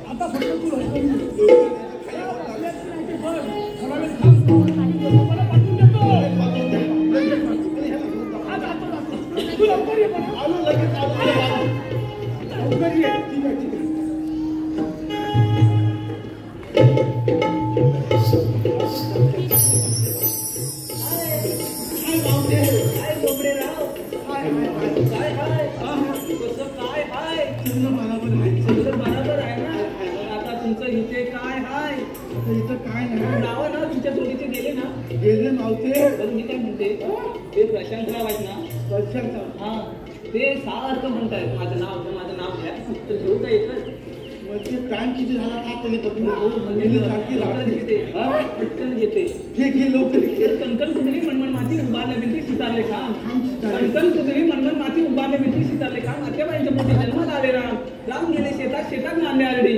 आता फक्त तू आलो लगेच आलो. लवकर ये. ठीक आहे, ठीक आहे. काय बोबडेराव काय हाय कसं काय हाय सगळं बरोबर आहे. सगळं बरोबर आहे ना. पण आता तुमचं इथे काय हाय आता इथं काय नाही. नावं ना तुमच्या जोडीचे गेले ना. गेले मावते. पण मी काय म्हणते ते प्रशांतराव आहेत ना. प्रशांतराव. हा ते सारखं म्हणतायत माझं नाव घ्या तर घेऊ का एकच म्हणजे टाइम किती झाला का त्याने बघून म्हणजे सारखी पटकन घेते पटकन घेते घे लवकर घे. तर कणकण कुदरी मनमन माती उभारल्या भिंती सितारले काम कणकण कुदरी मनमन माती उभारल्या भिंती सितारले काम आत्याबाईंच्या पोटी जन्मात आले राम गेले शेतात नांदे आरडी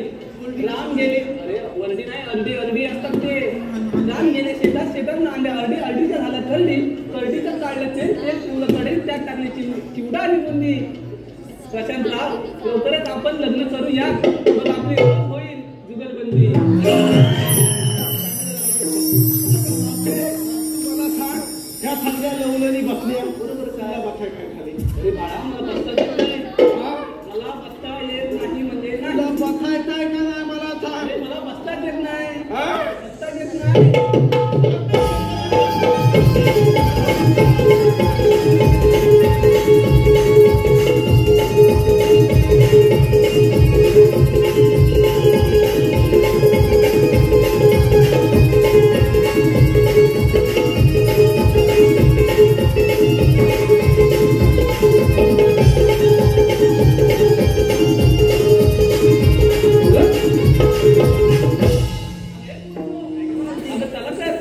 राम गेले अरे वरडी नाही अर्डी असतात ते राम गेले शेतात नांदे अर्डीचं झालं करडीचं काढलं तेल ठेवलं कडेल त्यात टाकली चिवडा आणि बुंदी. प्रशांतराव लवकरच आपण लग्न करूया मग आपली ओळख होईल जुगलबंदी. मला सांग ह्या सगळ्या लवलनी बसल्या बरोबर काय बसाय काय खाली. अरे बाळा मला बसता येत नाही. मला बसता येत नाही म्हणजे नाही. तुला बसायचंय का नाही मला सांग. अरे मला बसताच येत नाही. हा? बसताच येत नाही. आता चला तर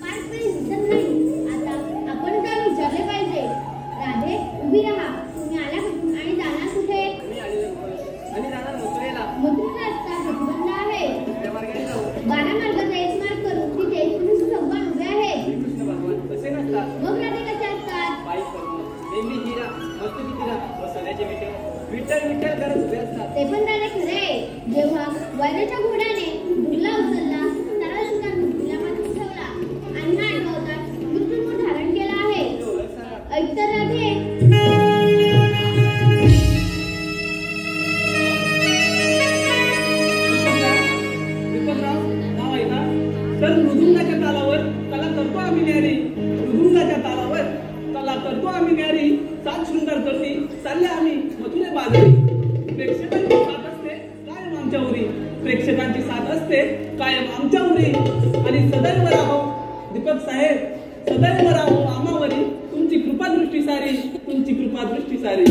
पारस्परिक दिसत नाही. आता आपण काय विचारले पाहिजे. राधे उभी राहा. तुम्ही आला कुठून आणि जाणार कुठे. आणि जाणार मोकळेला मथुरा रस्ता प्रतिबंध आहे. त्या मार्गाने जाऊ. 12 मार्गाचा एक मार्ग करून तिथे कृष्ण भगवान उभे आहेत. कृष्ण भगवान कसे नसतात मग राधे कसे असतात. बाईक करून नेहमी हिरा मस्त हिरा बसवण्याचे विठ्ठल करत उभे असतात. ते पण राधे खरे आहे. जेव्हा वैराच्या घोड्याने धुरला उचलला सरळ सुद्धा मृत्यूला मात्र ठेवला. अण्णा आठवतात मृत्यूमुख धारण केला आहे. ऐकतर राधे विपतराव नाव आहे ना. तर मृदुंगाच्या तालावर कला करतो आम्ही न्यारी. मृदुंगाच्या तालावर कला करतो आम्ही न्यारी. 7 शृंगार करती चालले आम्ही मथुरे बाजारी. प्रेक्षकांची साथ असते कायम आमच्या उरी. प्रेक्षकांची साथ असते कायम आमच्या उरी. आणि सदैव राहो दीपक साहेब सदैव राहो आम्हावरी. तुमची कृपादृष्टी सारी तुमची कृपादृष्टी सारी.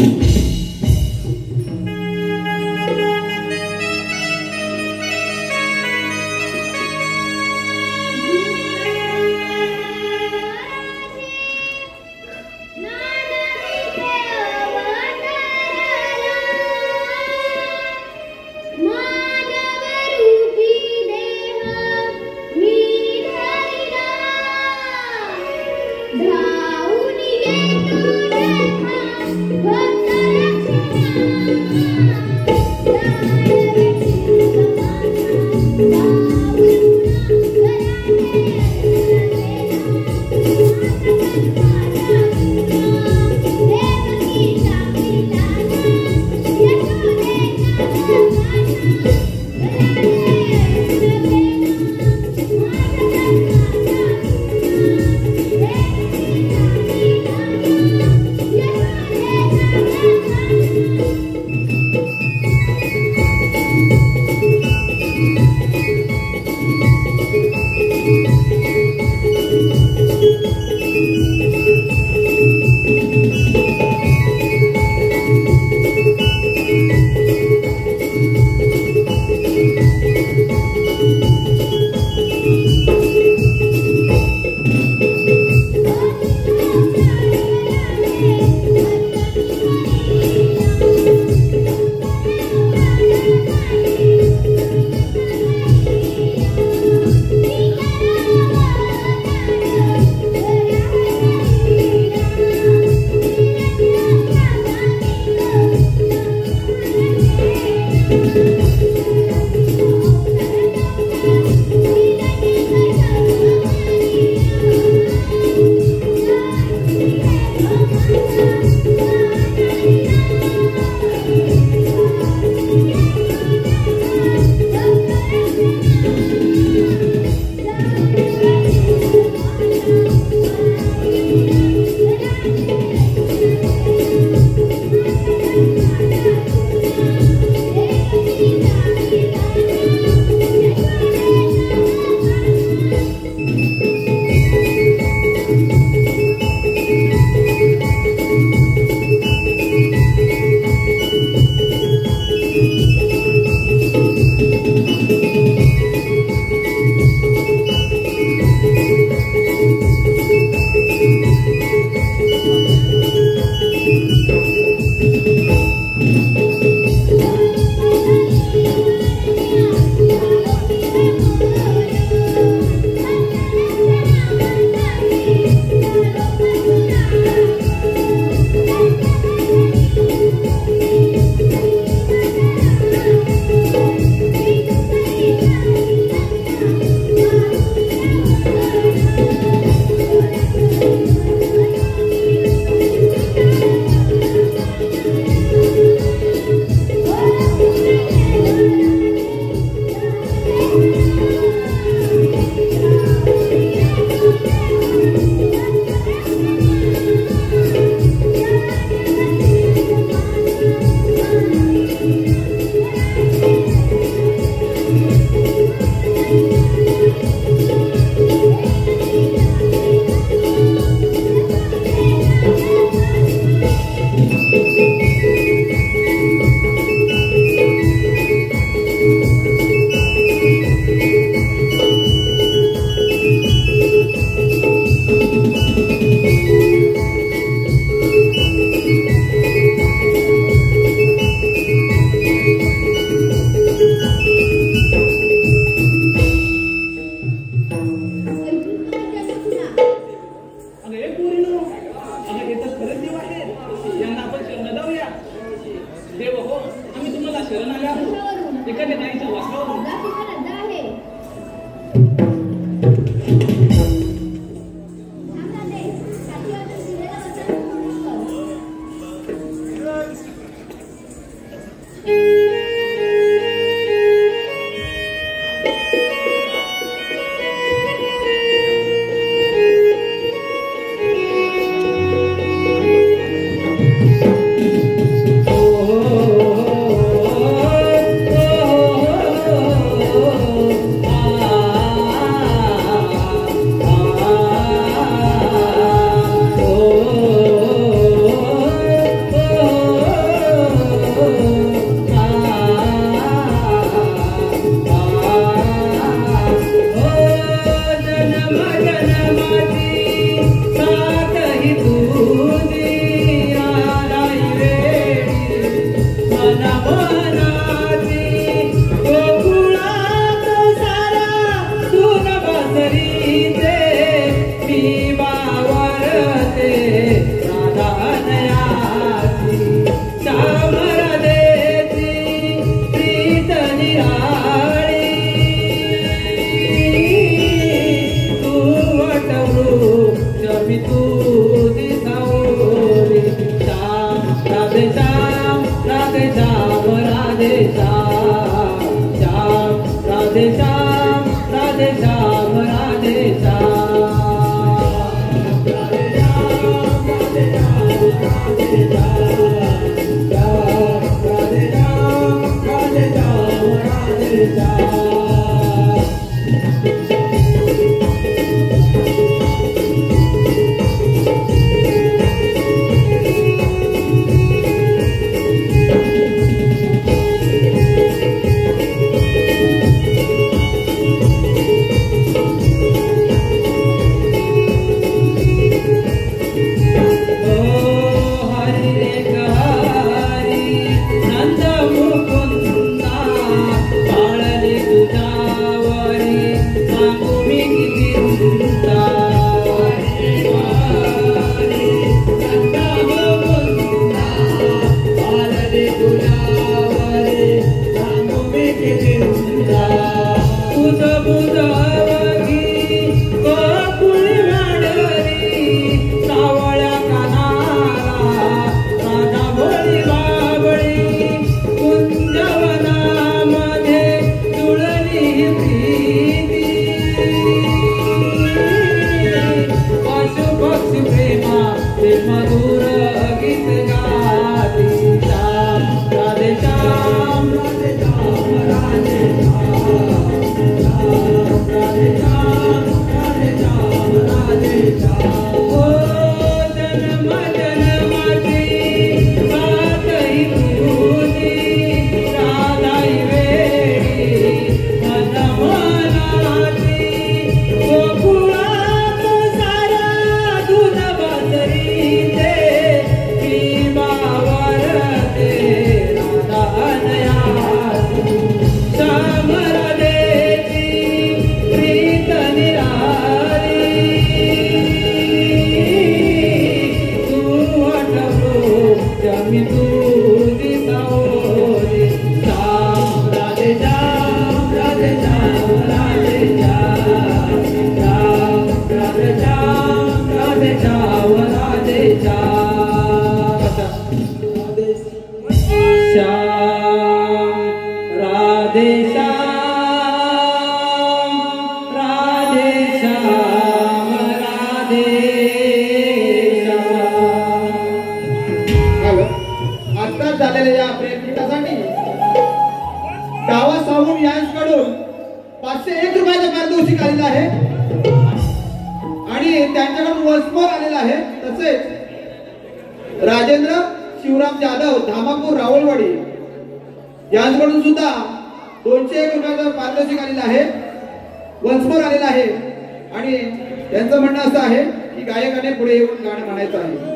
Yeah. अरे पोरीनो, अगं हे तर खरंच देव आहेत. यांना आपण शरण जाऊया. देव हो, आम्ही तुम्हाला शरण आले आहोत. एखाद्या नाईच्या वासरावरून. श्रद्धा आहे. राजेंद्र शिवराम जाधव धामापूर रावळवाडी यांच्याकडून सुद्धा 201 रुपयाचा पारितोषिक आलेला आहे, वंशमोर आलेला आहे आणि त्यांचं म्हणणं असं आहे की गायकाने पुढे येऊन गाणं म्हणायचं आहे.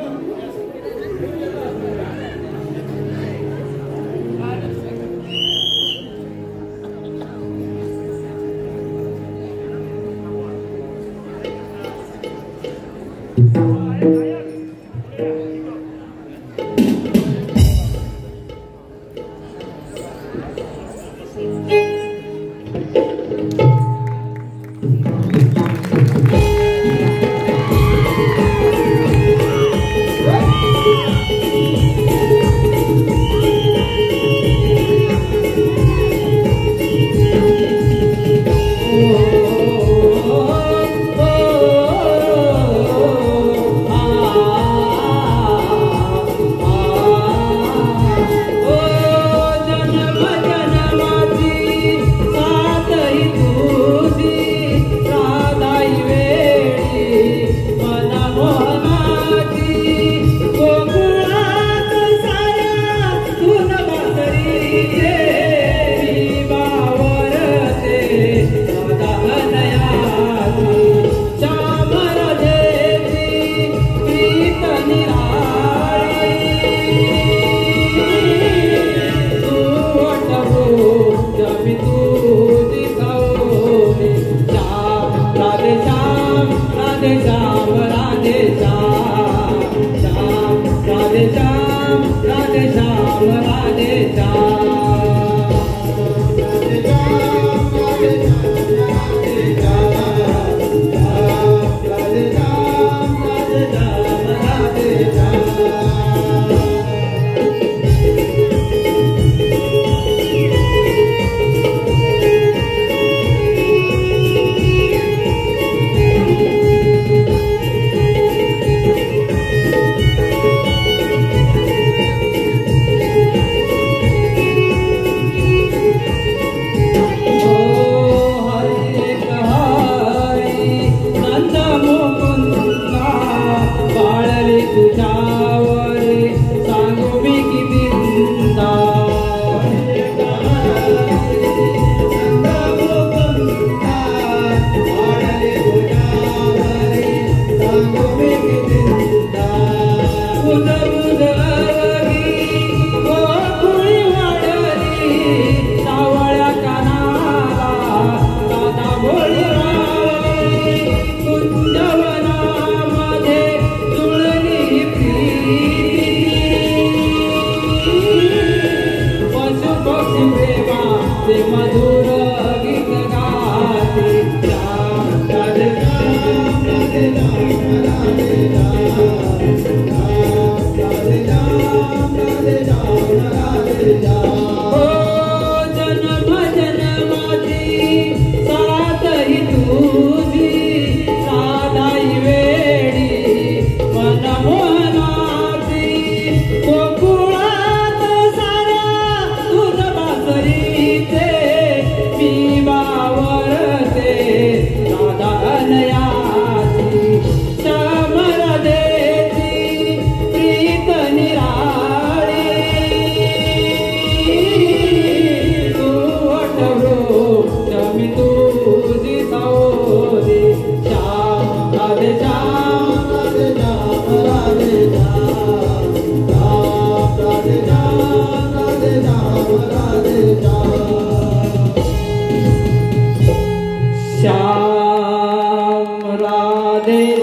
श्याम राधे